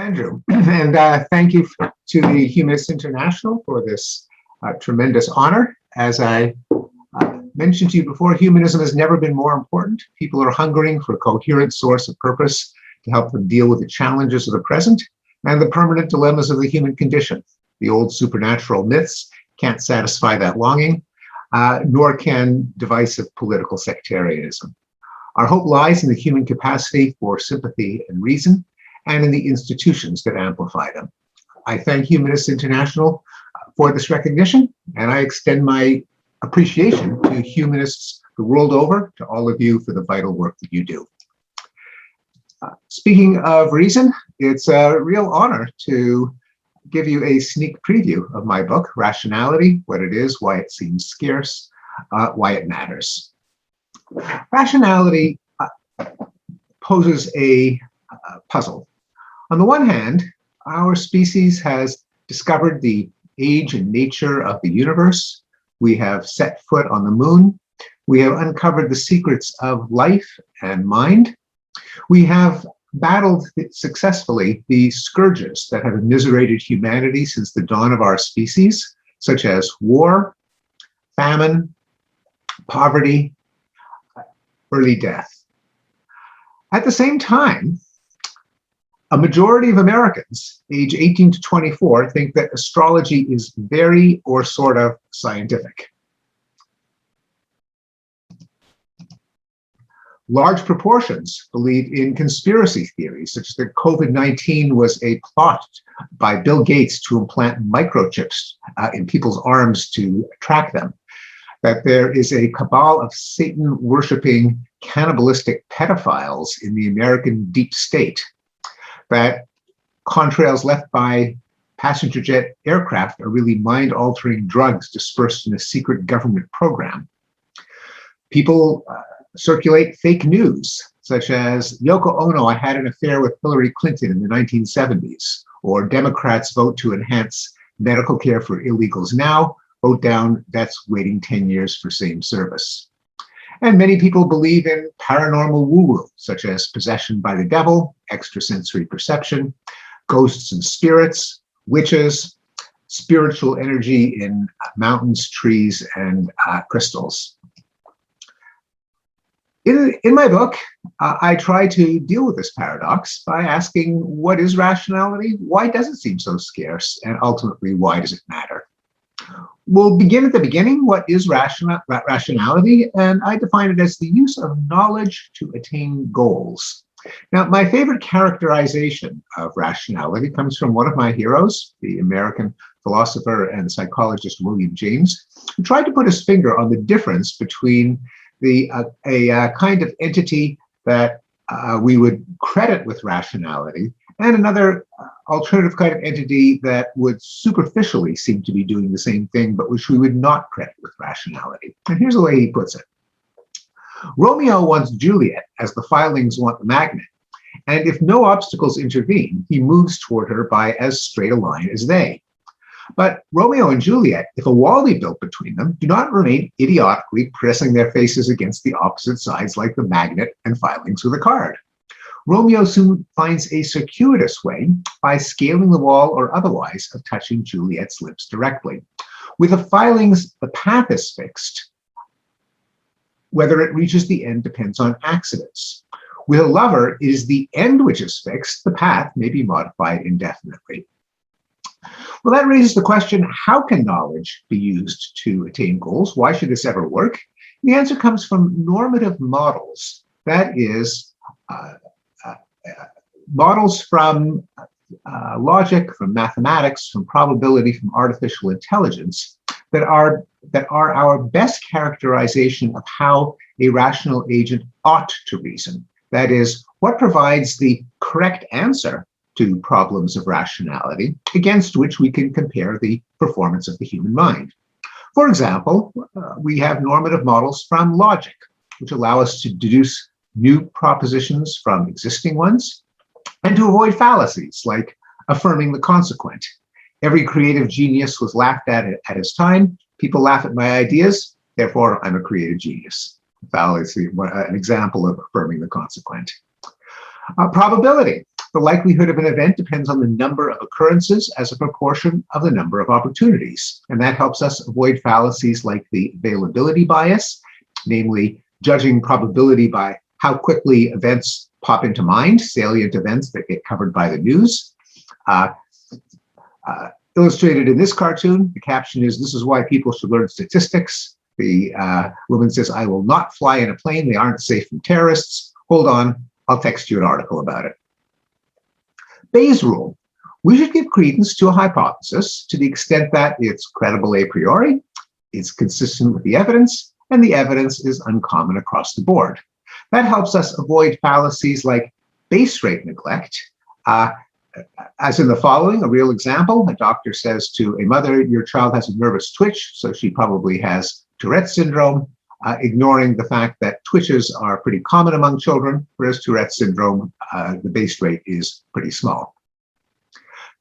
Andrew, and thank you to the Humanists International for this tremendous honor. As I mentioned to you before, humanism has never been more important. People are hungering for a coherent source of purpose to help them deal with the challenges of the present and the permanent dilemmas of the human condition. The old supernatural myths can't satisfy that longing, nor can divisive political sectarianism. Our hope lies in the human capacity for sympathy and reason, and in the institutions that amplify them. I thank Humanists International for this recognition, and I extend my appreciation to humanists the world over, to all of you for the vital work that you do. Speaking of reason, it's a real honor to give you a sneak preview of my book, Rationality, What It Is, Why It Seems Scarce, Why It Matters. Rationality poses a puzzle. On the one hand, our species has discovered the age and nature of the universe. We have set foot on the moon. We have uncovered the secrets of life and mind. We have battled successfully the scourges that have immiserated humanity since the dawn of our species, such as war, famine, poverty, early death. At the same time, a majority of Americans, age 18 to 24, think that astrology is very or sort of scientific. Large proportions believe in conspiracy theories, such as that COVID-19 was a plot by Bill Gates to implant microchips in people's arms to track them, that there is a cabal of Satan-worshipping cannibalistic pedophiles in the American deep state, that contrails left by passenger jet aircraft are really mind-altering drugs dispersed in a secret government program. People circulate fake news, such as Yoko Ono, I had an affair with Hillary Clinton in the 1970s, or Democrats vote to enhance medical care for illegals now, vote down vets waiting 10 years for same service. And many people believe in paranormal woo-woo, such as possession by the devil, extrasensory perception, ghosts and spirits, witches, spiritual energy in mountains, trees, and crystals. In my book, I try to deal with this paradox by asking, what is rationality? Why does it seem so scarce? And ultimately, why does it matter? We'll begin at the beginning. What is rationality? And I define it as the use of knowledge to attain goals. Now, my favorite characterization of rationality comes from one of my heroes, the American philosopher and psychologist William James, who tried to put his finger on the difference between a kind of entity that we would credit with rationality and another alternative kind of entity that would superficially seem to be doing the same thing, but which we would not credit with rationality. And here's the way he puts it. Romeo wants Juliet as the filings want the magnet, and if no obstacles intervene, he moves toward her by as straight a line as they. But Romeo and Juliet, if a wall be built between them, do not remain idiotically pressing their faces against the opposite sides like the magnet and filings with a card. Romeo soon finds a circuitous way by scaling the wall or otherwise of touching Juliet's lips directly. With the filings, the path is fixed. Whether it reaches the end depends on accidents. With a lover, it is the end which is fixed. The path may be modified indefinitely. Well, that raises the question, how can knowledge be used to attain goals? Why should this ever work? And the answer comes from normative models. That is, models from logic, from mathematics, from probability, from artificial intelligence that are our best characterization of how a rational agent ought to reason. That is, what provides the correct answer to problems of rationality against which we can compare the performance of the human mind. For example, we have normative models from logic, which allow us to deduce new propositions from existing ones, and to avoid fallacies like affirming the consequent. Every creative genius was laughed at his time. People laugh at my ideas, therefore I'm a creative genius. Fallacy, an example of affirming the consequent. Probability. the likelihood of an event depends on the number of occurrences as a proportion of the number of opportunities. And that helps us avoid fallacies like the availability bias, namely judging probability by how quickly events pop into mind, salient events that get covered by the news. Illustrated in this cartoon, the caption is, "This is why people should learn statistics." The woman says, "I will not fly in a plane. They aren't safe from terrorists. Hold on, I'll text you an article about it." Bayes' rule. We should give credence to a hypothesis to the extent that it's credible a priori, it's consistent with the evidence, and the evidence is uncommon across the board. That helps us avoid fallacies like base rate neglect. As in the following, a real example, a doctor says to a mother, "Your child has a nervous twitch, so she probably has Tourette's syndrome," ignoring the fact that twitches are pretty common among children, whereas Tourette's syndrome, the base rate is pretty small.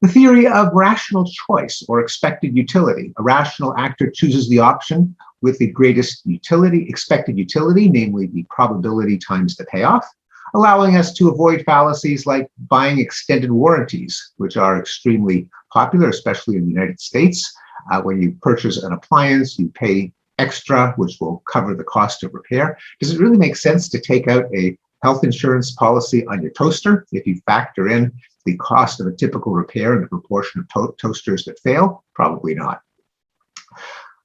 The theory of rational choice or expected utility. A rational actor chooses the option with the greatest utility, expected utility, namely the probability times the payoff, allowing us to avoid fallacies like buying extended warranties, which are extremely popular, especially in the United States. When you purchase an appliance, you pay extra, which will cover the cost of repair. Does it really make sense to take out a health insurance policy on your toaster if you factor in the cost of a typical repair and the proportion of toasters that fail? Probably not.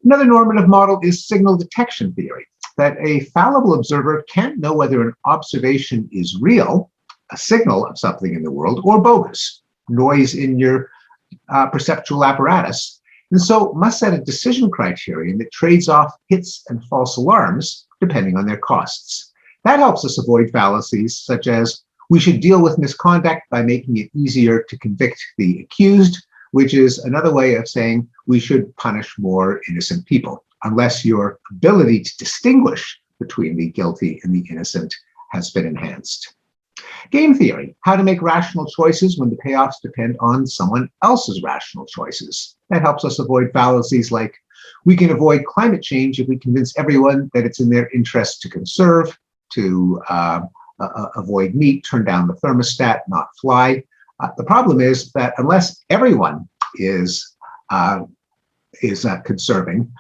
Another normative model is signal detection theory, that a fallible observer can't know whether an observation is real, a signal of something in the world, or bogus, noise in your perceptual apparatus, and so must set a decision criterion that trades off hits and false alarms depending on their costs. That helps us avoid fallacies such as, we should deal with misconduct by making it easier to convict the accused, which is another way of saying we should punish more innocent people, unless your ability to distinguish between the guilty and the innocent has been enhanced. Game theory, how to make rational choices when the payoffs depend on someone else's rational choices. That helps us avoid fallacies like, we can avoid climate change if we convince everyone that it's in their interest to conserve, to avoid meat, turn down the thermostat, not fly. The problem is that unless everyone is conserving,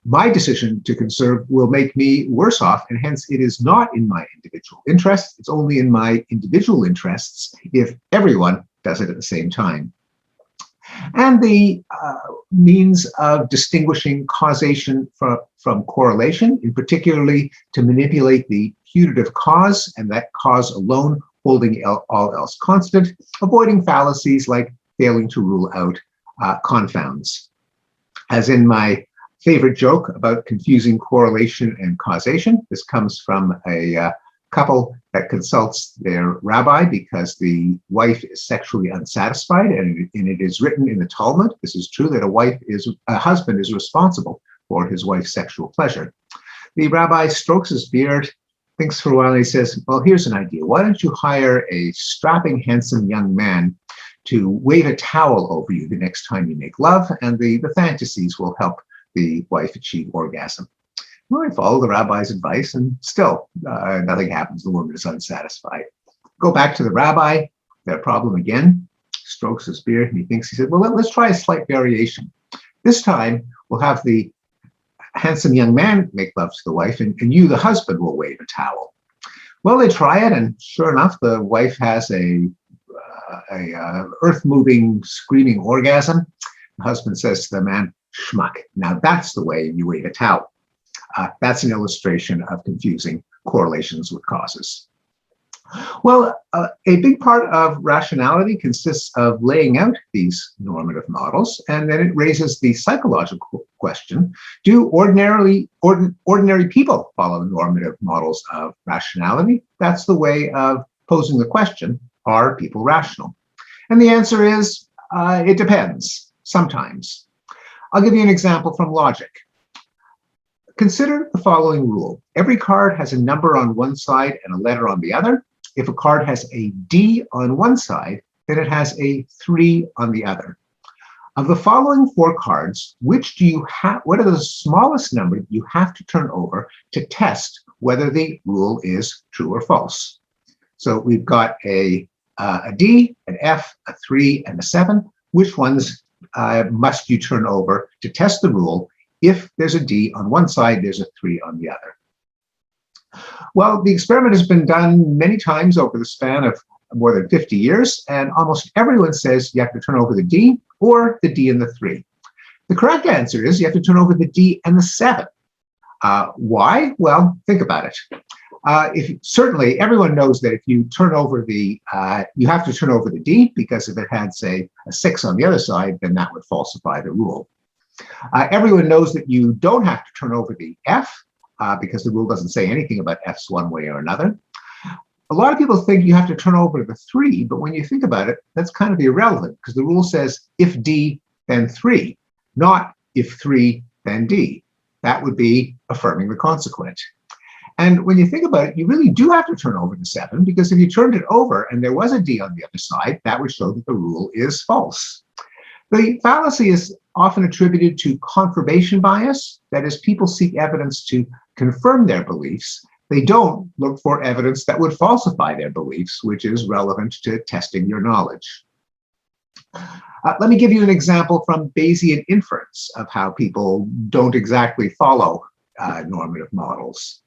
my decision to conserve will make me worse off, and hence it is not in my individual interest. It's only in my individual interests if everyone does it at the same time. And the means of distinguishing causation from correlation, in particularly to manipulate the putative cause and that cause alone holding all else constant, avoiding fallacies like failing to rule out confounds. As in my favorite joke about confusing correlation and causation, this comes from a couple that consults their rabbi because the wife is sexually unsatisfied, and it is written in the Talmud, this is true, that a husband is responsible for his wife's sexual pleasure. The rabbi strokes his beard, thinks for a while, and he says, well, here's an idea. Why don't you hire a strapping, handsome young man to wave a towel over you the next time you make love, and the fantasies will help the wife achieve orgasm. Well, I follow the rabbi's advice, and still nothing happens. The woman is unsatisfied. Go back to the rabbi, that problem again, strokes his beard, and he said, well, let's try a slight variation. This time, we'll have the handsome young man make love to the wife, and you, the husband, will wave a towel. Well, they try it, and sure enough, the wife has a earth-moving, screaming orgasm. The husband says to the man, schmuck. Now that's the way you wave a towel. That's an illustration of confusing correlations with causes. Well, a big part of rationality consists of laying out these normative models, and then it raises the psychological question, do ordinary people follow normative models of rationality? That's the way of posing the question, are people rational? And the answer is, it depends, sometimes. I'll give you an example from logic. Consider the following rule. Every card has a number on one side and a letter on the other. If a card has a D on one side, then it has a 3 on the other. Of the following 4 cards, what are the smallest number you have to turn over to test whether the rule is true or false? So we've got a a D, an F, a 3, and a 7. Which ones must you turn over to test the rule? If there's a D on one side, there's a 3 on the other. Well, the experiment has been done many times over the span of more than 50 years, and almost everyone says you have to turn over the D or the D and the 3. The correct answer is you have to turn over the D and the 7. Why? Well, think about it. Certainly, everyone knows that if you turn over you have to turn over the D, because if it had, say, a 6 on the other side, then that would falsify the rule. Everyone knows that you don't have to turn over the F, because the rule doesn't say anything about Fs one way or another. A lot of people think you have to turn over the 3, but when you think about it, that's kind of irrelevant, because the rule says if D, then 3, not if 3, then D. That would be affirming the consequent. And when you think about it, you really do have to turn over the 7, because if you turned it over and there was a D on the other side, that would show that the rule is false. The fallacy is often attributed to confirmation bias. That is, people seek evidence to confirm their beliefs. They don't look for evidence that would falsify their beliefs, which is relevant to testing your knowledge. Let me give you an example from Bayesian inference of how people don't exactly follow normative models.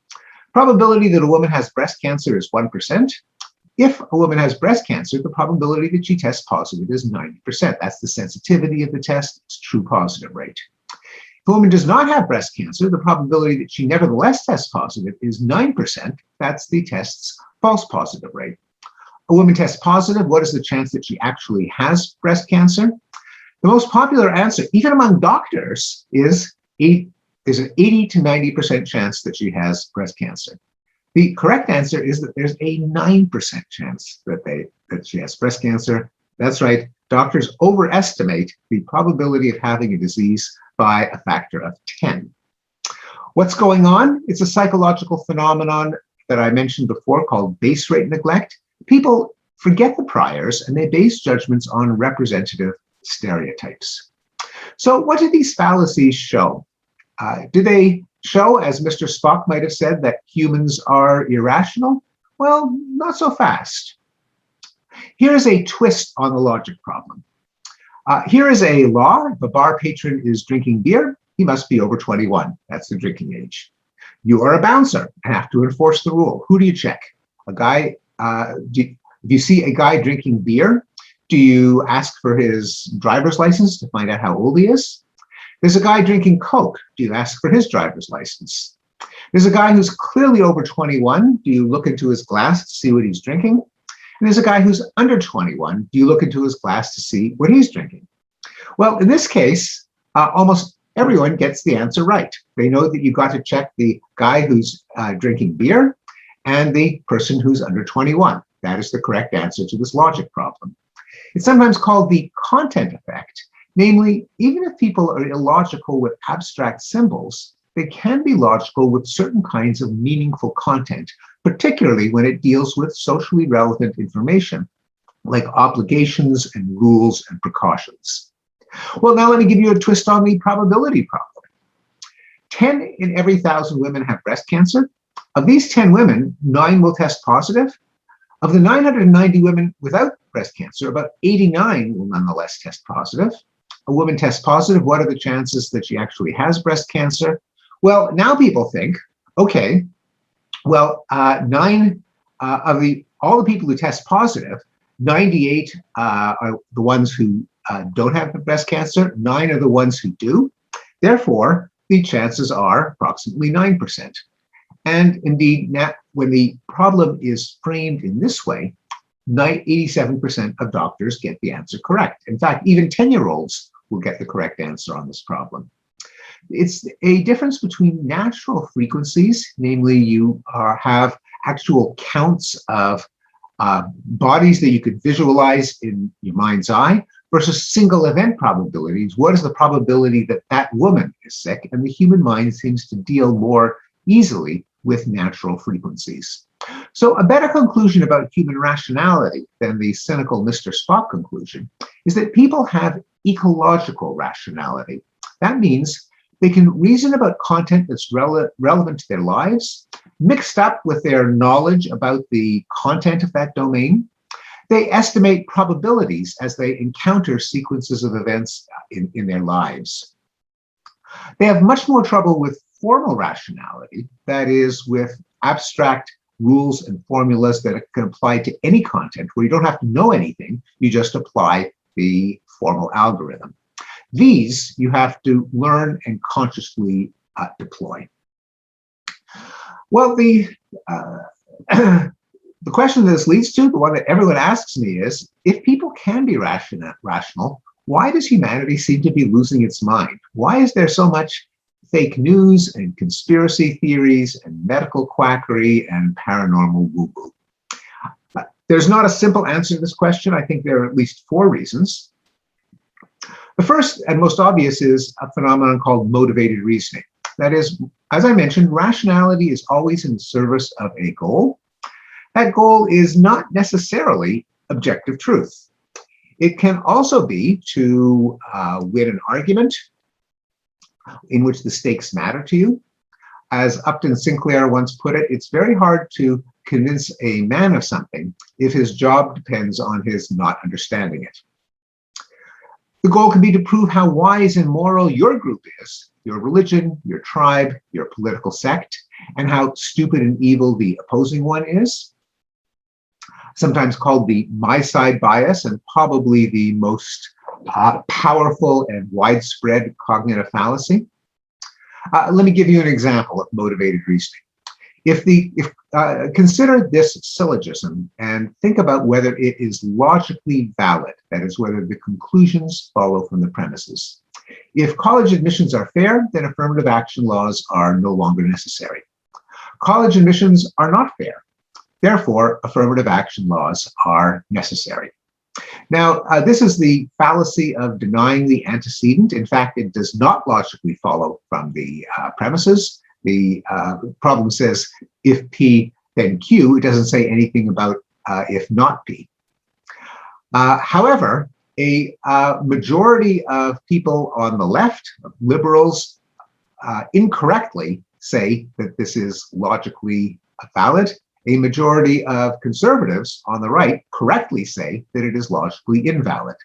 Probability that a woman has breast cancer is 1%. If a woman has breast cancer, the probability that she tests positive is 90%. That's the sensitivity of the test, its true positive rate. If a woman does not have breast cancer, the probability that she nevertheless tests positive is 9%. That's the test's false positive rate. A woman tests positive, what is the chance that she actually has breast cancer? The most popular answer, even among doctors, is there's an 80 to 90% chance that she has breast cancer. The correct answer is that there's a 9% chance that she has breast cancer. That's right, doctors overestimate the probability of having a disease by a factor of 10. What's going on? It's a psychological phenomenon that I mentioned before called base rate neglect. People forget the priors and they base judgments on representative stereotypes. So what do these fallacies show? Do they show, as Mr. Spock might have said, that humans are irrational? Well, not so fast. Here's a twist on the logic problem. Here is a law. If a bar patron is drinking beer, he must be over 21. That's the drinking age. You are a bouncer and have to enforce the rule. Who do you check? If you see a guy drinking beer, do you ask for his driver's license to find out how old he is? There's a guy drinking Coke. Do you ask for his driver's license? There's a guy who's clearly over 21. Do you look into his glass to see what he's drinking? And there's a guy who's under 21. Do you look into his glass to see what he's drinking? Well, in this case, almost everyone gets the answer right. They know that you've got to check the guy who's drinking beer and the person who's under 21. That is the correct answer to this logic problem. It's sometimes called the content effect. Namely, even if people are illogical with abstract symbols, they can be logical with certain kinds of meaningful content, particularly when it deals with socially relevant information, like obligations and rules and precautions. Well, now let me give you a twist on the probability problem. 10 in every 1,000 women have breast cancer. Of these 10 women, 9 will test positive. Of the 990 women without breast cancer, about 89 will nonetheless test positive. A woman tests positive, what are the chances that she actually has breast cancer? Well, now people think, okay, well, all the people who test positive, 98 are the ones who don't have breast cancer, 9 are the ones who do. Therefore, the chances are approximately 9%. And indeed, when the problem is framed in this way, 87% of doctors get the answer correct. In fact, even 10-year-olds will get the correct answer on this problem. It's a difference between natural frequencies, namely you have actual counts of bodies that you could visualize in your mind's eye, versus single event probabilities. What is the probability that that woman is sick? And the human mind seems to deal more easily with natural frequencies. So a better conclusion about human rationality than the cynical Mr. Spock conclusion is that people have ecological rationality. That means they can reason about content that's relevant to their lives, mixed up with their knowledge about the content of that domain. They estimate probabilities as they encounter sequences of events in their lives. They have much more trouble with formal rationality, that is, with abstract rules and formulas that can apply to any content, where you don't have to know anything, you just apply the formal algorithm. These you have to learn and consciously deploy. Well, the question that this leads to, the one that everyone asks me, is if people can be rational, why does humanity seem to be losing its mind? Why is there so much fake news and conspiracy theories and medical quackery and paranormal woo-woo? There's not a simple answer to this question. I think there are at least 4 reasons. The first and most obvious is a phenomenon called motivated reasoning. That is, as I mentioned, rationality is always in service of a goal. That goal is not necessarily objective truth. It can also be to win an argument in which the stakes matter to you. As Upton Sinclair once put it, it's very hard to convince a man of something if his job depends on his not understanding it. The goal can be to prove how wise and moral your group is, your religion, your tribe, your political sect, and how stupid and evil the opposing one is. Sometimes called the my side bias, and probably the most powerful and widespread cognitive fallacy. Let me give you an example of motivated reasoning. Consider this syllogism and think about whether it is logically valid, that is, whether the conclusions follow from the premises. If college admissions are fair, then affirmative action laws are no longer necessary. College admissions are not fair. Therefore, affirmative action laws are necessary. Now, this is the fallacy of denying the antecedent. In fact, it does not logically follow from the premises. The problem says if P, then Q. It doesn't say anything about if not P. However, a majority of people on the left, liberals, incorrectly say that this is logically valid. A majority of conservatives on the right correctly say that it is logically invalid.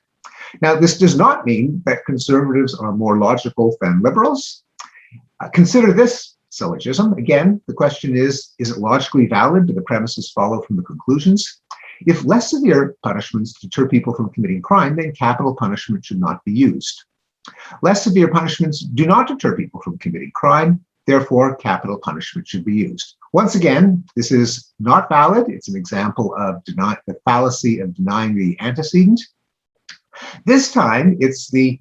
Now, this does not mean that conservatives are more logical than liberals. Consider this syllogism. Again, the question is it logically valid? Do the premises follow from the conclusions? If less severe punishments deter people from committing crime, then capital punishment should not be used. Less severe punishments do not deter people from committing crime. Therefore, capital punishment should be used. Once again, this is not valid. It's an example of the fallacy of denying the antecedent. This time, it's the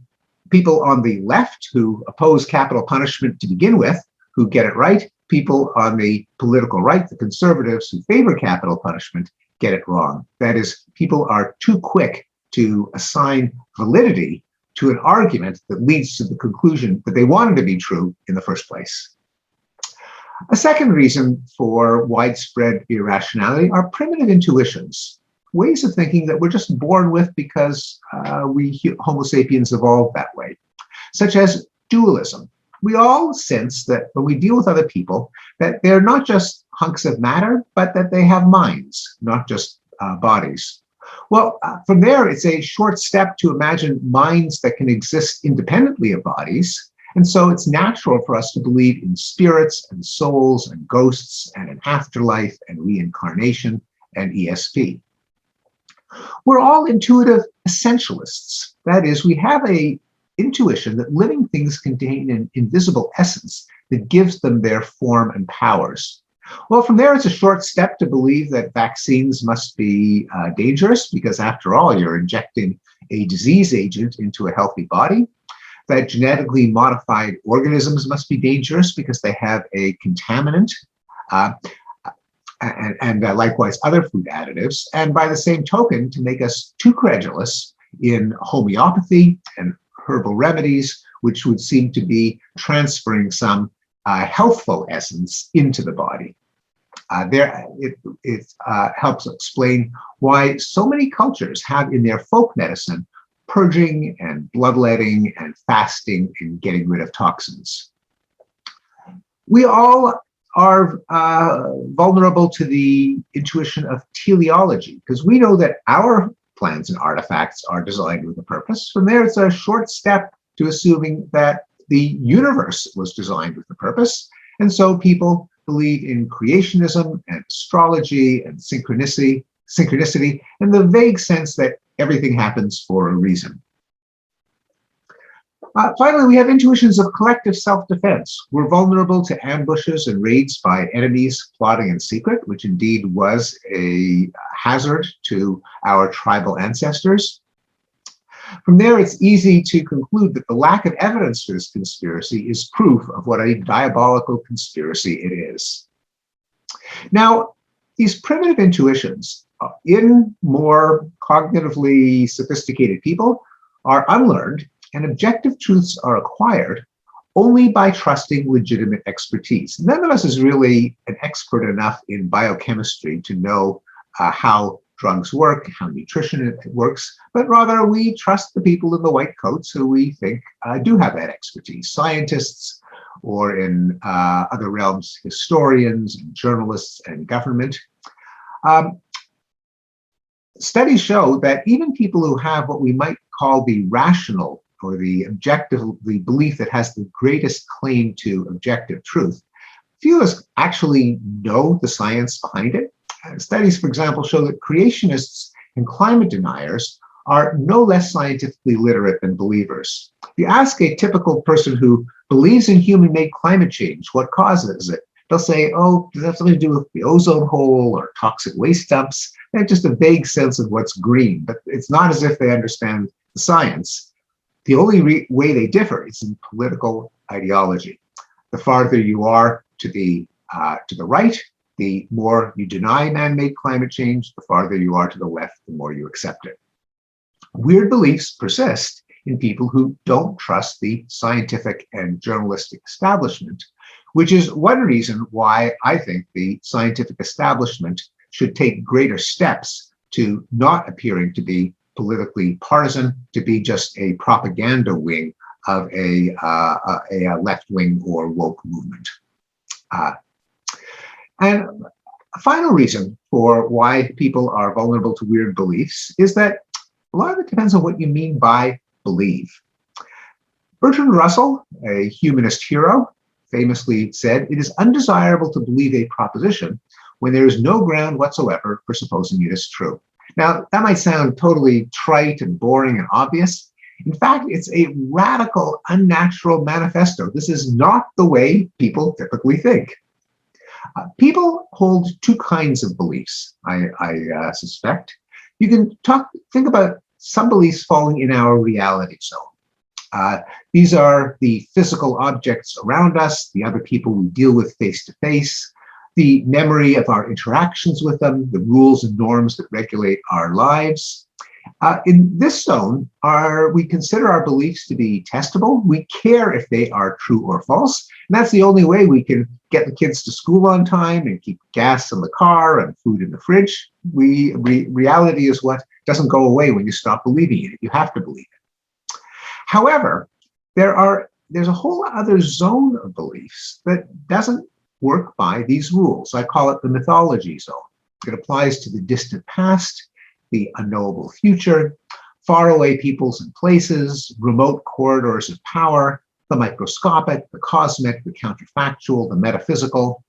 people on the left who oppose capital punishment to begin with who get it right. People on the political right, the conservatives who favor capital punishment, get it wrong. That is, people are too quick to assign validity to an argument that leads to the conclusion that they wanted to be true in the first place. A second reason for widespread irrationality are primitive intuitions, ways of thinking that we're just born with because we Homo sapiens evolved that way, such as dualism. We all sense that when we deal with other people, that they're not just hunks of matter, but that they have minds, not just bodies. Well, from there, it's a short step to imagine minds that can exist independently of bodies. And so it's natural for us to believe in spirits and souls and ghosts and an afterlife and reincarnation and ESP. We're all intuitive essentialists. That is, we have an intuition that living things contain an invisible essence that gives them their form and powers. Well, from there, it's a short step to believe that vaccines must be dangerous because, after all, you're injecting a disease agent into a healthy body. That genetically modified organisms must be dangerous because they have a contaminant and likewise other food additives. And by the same token, to make us too credulous in homeopathy and herbal remedies, which would seem to be transferring some healthful essence into the body. It helps explain why so many cultures have in their folk medicine purging and bloodletting and fasting and getting rid of toxins. We all are vulnerable to the intuition of teleology, because we know that our plans and artifacts are designed with a purpose. From there, it's a short step to assuming that the universe was designed with a purpose. And so people believe in creationism and astrology and synchronicity, and the vague sense that everything happens for a reason. Finally, we have intuitions of collective self-defense. We're vulnerable to ambushes and raids by enemies plotting in secret, which indeed was a hazard to our tribal ancestors. From there, it's easy to conclude that the lack of evidence for this conspiracy is proof of what a diabolical conspiracy it is. Now, these primitive intuitions in more cognitively sophisticated people are unlearned, and objective truths are acquired only by trusting legitimate expertise. None of us is really an expert enough in biochemistry to know how drugs work, how nutrition works, but rather we trust the people in the white coats who we think do have that expertise, scientists, or in other realms, historians, and journalists, and government. Studies show that even people who have what we might call the rational or the objective, the belief that has the greatest claim to objective truth, few of us actually know the science behind it. Studies, for example, show that creationists and climate deniers are no less scientifically literate than believers. If you ask a typical person who believes in human-made climate change, what causes it? They'll say, oh, does that have something to do with the ozone hole or toxic waste dumps? They have just a vague sense of what's green, but it's not as if they understand the science. The only way they differ is in political ideology. The farther you are to the right, the more you deny man-made climate change. The farther you are to the left, the more you accept it. Weird beliefs persist in people who don't trust the scientific and journalistic establishment, which is one reason why I think the scientific establishment should take greater steps to not appearing to be politically partisan, to be just a propaganda wing of a left-wing or woke movement. And a final reason for why people are vulnerable to weird beliefs is that a lot of it depends on what you mean by believe. Bertrand Russell, a humanist hero, famously said, "It is undesirable to believe a proposition when there is no ground whatsoever for supposing it is true." Now, that might sound totally trite and boring and obvious. In fact, it's a radical, unnatural manifesto. This is not the way people typically think. People hold two kinds of beliefs, I suspect. You can think about some beliefs falling in our reality zone. These are the physical objects around us, the other people we deal with face to face, the memory of our interactions with them, the rules and norms that regulate our lives. In this zone, we consider our beliefs to be testable. We care if they are true or false. And that's the only way we can get the kids to school on time and keep gas in the car and food in the fridge. Reality is what doesn't go away when you stop believing in it. You have to believe it. However, there's a whole other zone of beliefs that doesn't work by these rules. I call it the mythology zone. It applies to the distant past, the unknowable future, faraway peoples and places, remote corridors of power, the microscopic, the cosmic, the counterfactual, the metaphysical.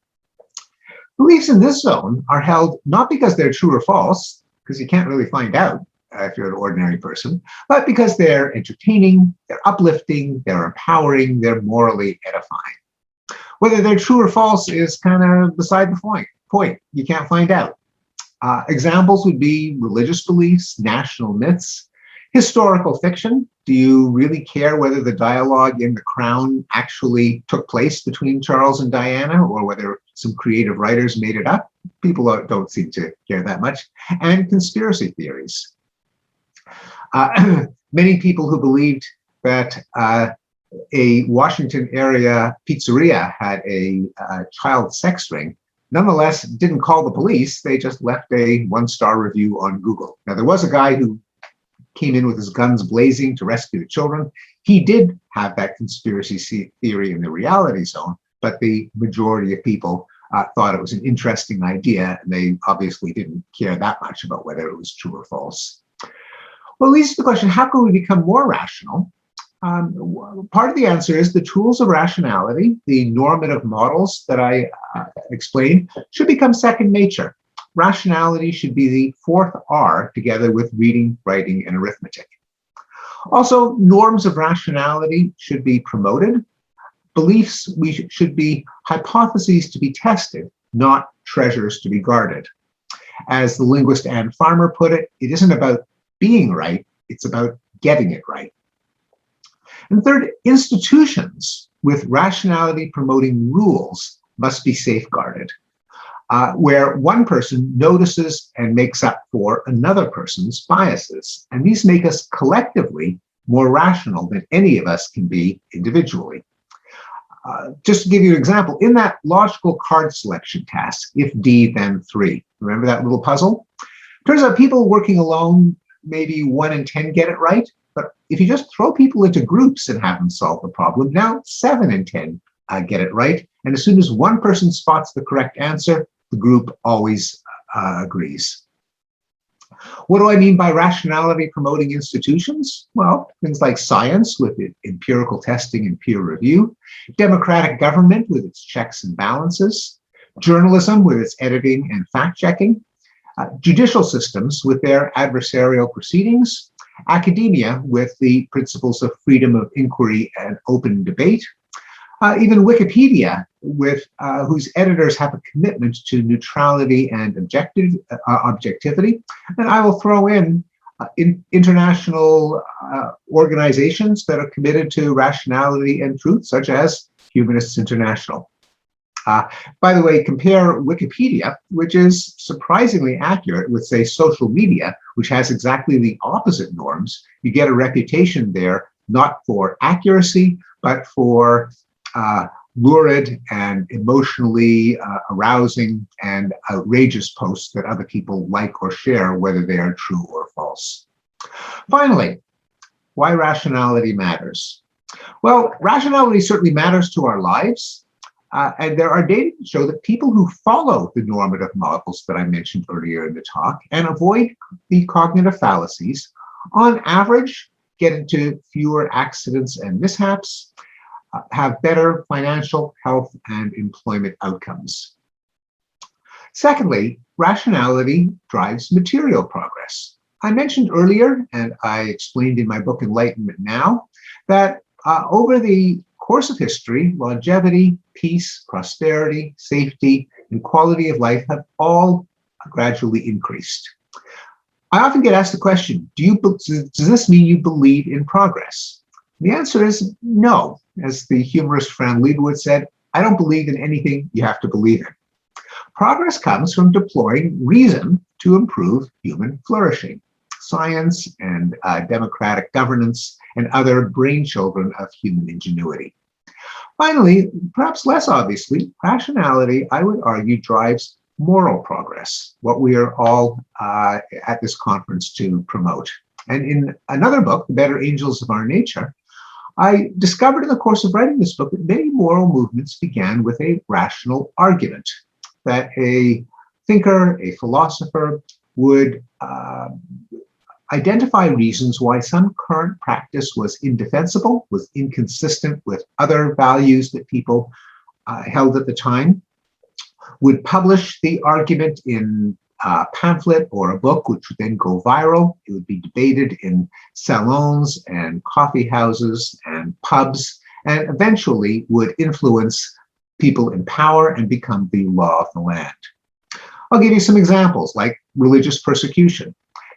Beliefs in this zone are held not because they're true or false, because you can't really find out if you're an ordinary person, but because they're entertaining, they're uplifting, they're empowering, they're morally edifying. Whether they're true or false is kind of beside the point. You can't find out. Examples would be religious beliefs, national myths, historical fiction. Do you really care whether the dialogue in The Crown actually took place between Charles and Diana, or whether some creative writers made it up? People don't seem to care that much. And conspiracy theories. Many people who believed that a Washington area pizzeria had a child sex ring nonetheless didn't call the police. They just left a 1-star review on Google. Now, there was a guy who came in with his guns blazing to rescue the children. He did have that conspiracy theory in the reality zone, but the majority of people thought it was an interesting idea, and they obviously didn't care that much about whether it was true or false. Well, it leads to the question, how can we become more rational? Part of the answer is the tools of rationality, the normative models that I explained, should become second nature. Rationality should be the fourth R together with reading, writing, and arithmetic. Also, norms of rationality should be promoted. Beliefs should be hypotheses to be tested, not treasures to be guarded. As the linguist Anne Farmer put it, it isn't about being right, it's about getting it right. And third, institutions with rationality promoting rules must be safeguarded, where one person notices and makes up for another person's biases. And these make us collectively more rational than any of us can be individually. Just to give you an example, in that logical card selection task, if D, then 3, remember that little puzzle? Turns out people working alone, maybe 1 in 10 get it right. But if you just throw people into groups and have them solve the problem, now 7 in 10 get it right. And as soon as one person spots the correct answer, the group always agrees. What do I mean by rationality promoting institutions? Well, things like science with empirical testing and peer review, democratic government with its checks and balances, journalism with its editing and fact-checking, judicial systems with their adversarial proceedings, academia with the principles of freedom of inquiry and open debate, even Wikipedia, with whose editors have a commitment to neutrality and objectivity. And I will throw in international organizations that are committed to rationality and truth, such as Humanists International. By the way, compare Wikipedia, which is surprisingly accurate, with, say, social media, which has exactly the opposite norms. You get a reputation there, not for accuracy, but for lurid and emotionally arousing and outrageous posts that other people like or share, whether they are true or false. Finally, why rationality matters. Well, rationality certainly matters to our lives. And there are data to show that people who follow the normative models that I mentioned earlier in the talk and avoid the cognitive fallacies, on average, get into fewer accidents and mishaps, have better financial, health, and employment outcomes. Secondly, rationality drives material progress. I mentioned earlier, and I explained in my book Enlightenment Now, that over the course of history, longevity, peace, prosperity, safety, and quality of life have all gradually increased. I often get asked the question, does this mean you believe in progress? The answer is no. As the humorist Fran Lebowitz said, I don't believe in anything you have to believe in. Progress comes from deploying reason to improve human flourishing, science and democratic governance and other brainchildren of human ingenuity. Finally, perhaps less obviously, rationality, I would argue, drives moral progress, what we are all at this conference to promote. And in another book, The Better Angels of Our Nature, I discovered in the course of writing this book that many moral movements began with a rational argument, that a thinker, a philosopher, would identify reasons why some current practice was indefensible, was inconsistent with other values that people held at the time, would publish the argument in a pamphlet or a book, which would then go viral. It would be debated in salons and coffee houses and pubs, and eventually would influence people in power and become the law of the land. I'll give you some examples, like religious persecution.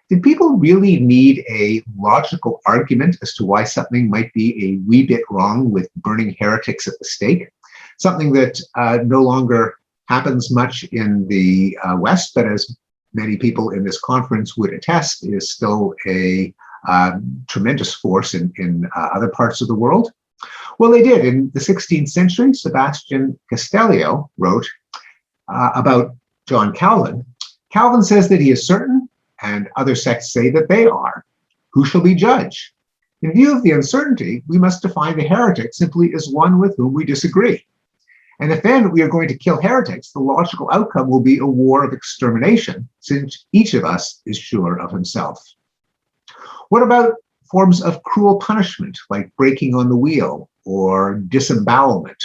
Did people really need a logical argument as to why something might be a wee bit wrong with burning heretics at the stake? Something that no longer happens much in the West, but as many people in this conference would attest, is still a tremendous force in other parts of the world. Well, they did. In the 16th century, Sebastian Castellio wrote about John Calvin. Calvin says that he is certain, and other sects say that they are. Who shall be judge? In view of the uncertainty, we must define the heretic simply as one with whom we disagree. And if then we are going to kill heretics, the logical outcome will be a war of extermination, since each of us is sure of himself. What about forms of cruel punishment, like breaking on the wheel, or disembowelment,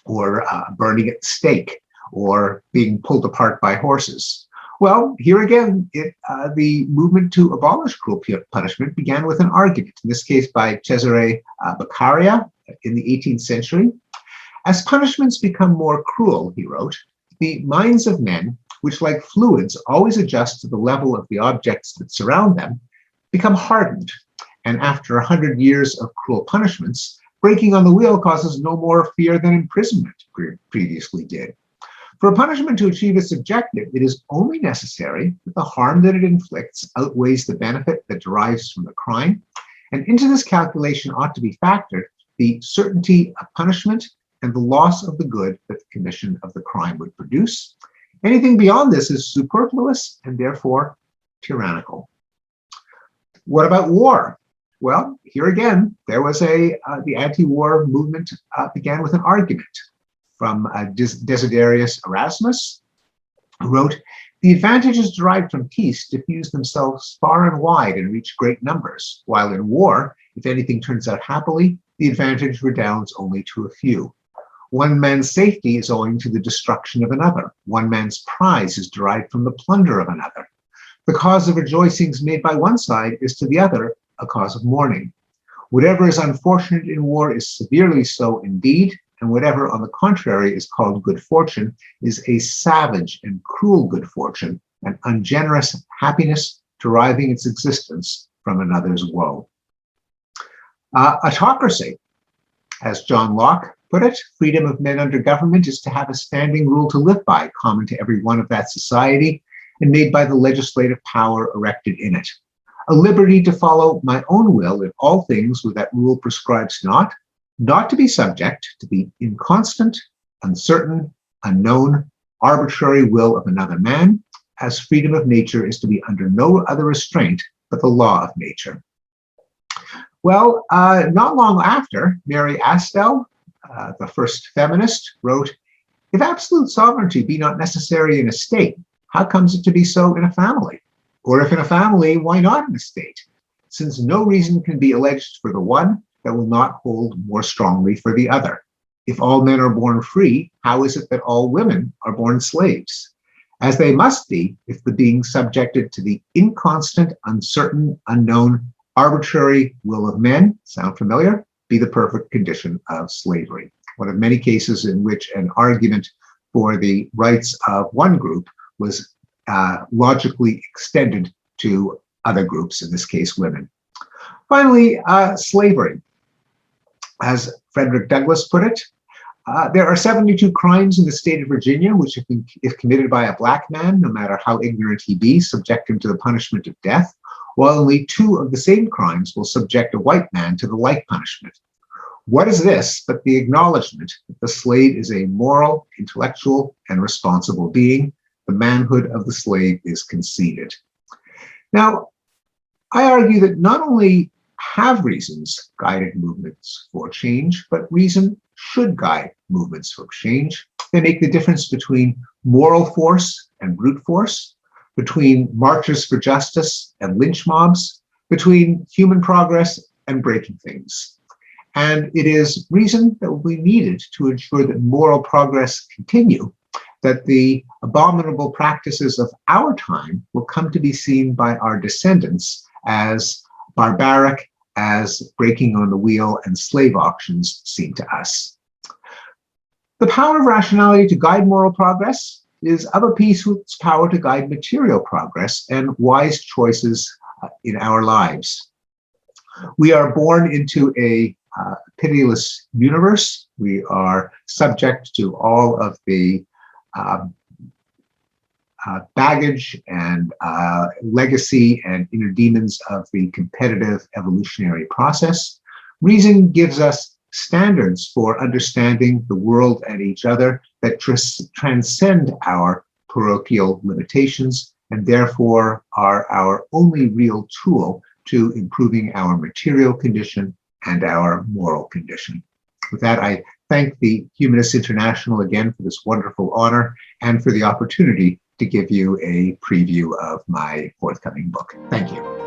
or burning at the stake, or being pulled apart by horses? Well, here again, the movement to abolish cruel punishment began with an argument, in this case by Cesare Beccaria in the 18th century. As punishments become more cruel, he wrote, the minds of men, which like fluids always adjust to the level of the objects that surround them, become hardened. And after 100 years of cruel punishments, breaking on the wheel causes no more fear than imprisonment previously did. For a punishment to achieve its objective, it is only necessary that the harm that it inflicts outweighs the benefit that derives from the crime. And into this calculation ought to be factored the certainty of punishment and the loss of the good that the commission of the crime would produce. Anything beyond this is superfluous and therefore tyrannical. What about war? Well, here again, there was the anti-war movement began with an argument from Desiderius Erasmus, who wrote, "The advantages derived from peace diffuse themselves far and wide and reach great numbers, while in war, if anything turns out happily, the advantage redounds only to a few. One man's safety is owing to the destruction of another. One man's prize is derived from the plunder of another. The cause of rejoicings made by one side is to the other a cause of mourning. Whatever is unfortunate in war is severely so indeed, and whatever, on the contrary, is called good fortune is a savage and cruel good fortune, an ungenerous happiness deriving its existence from another's woe." Autocracy, as John Locke put it, freedom of men under government is to have a standing rule to live by, common to every one of that society, and made by the legislative power erected in it. A liberty to follow my own will in all things where that rule prescribes not to be subject to the inconstant, uncertain, unknown, arbitrary will of another man, as freedom of nature is to be under no other restraint but the law of nature. Well, not long after, Mary Astell, the first feminist, wrote, "If absolute sovereignty be not necessary in a state, how comes it to be so in a family? Or if in a family, why not in a state? Since no reason can be alleged for the one that will not hold more strongly for the other. If all men are born free, how is it that all women are born slaves? As they must be, if the being subjected to the inconstant, uncertain, unknown, arbitrary will of men," sound familiar, "be the perfect condition of slavery." One of many cases in which an argument for the rights of one group was logically extended to other groups, in this case, women. Finally, slavery. As Frederick Douglass put it, there are 72 crimes in the state of Virginia which, if committed by a black man, no matter how ignorant he be, subject him to the punishment of death, while only 2 of the same crimes will subject a white man to the like punishment. What is this but the acknowledgement that the slave is a moral, intellectual, and responsible being? The manhood of the slave is conceded. Now, I argue that not only have reasons guided movements for change, but reason should guide movements for change. They make the difference between moral force and brute force, between marches for justice and lynch mobs, between human progress and breaking things. And it is reason that will be needed to ensure that moral progress continue, that the abominable practices of our time will come to be seen by our descendants as barbaric as breaking on the wheel and slave auctions seem to us. The power of rationality to guide moral progress is of a piece with its power to guide material progress and wise choices in our lives. We are born into a pitiless universe. We are subject to all of the baggage and legacy and inner demons of the competitive evolutionary process. Reason gives us standards for understanding the world and each other that transcend our parochial limitations and therefore are our only real tool to improving our material condition and our moral condition. With that, I thank the Humanists International again for this wonderful honor and for the opportunity to give you a preview of my forthcoming book. Thank you.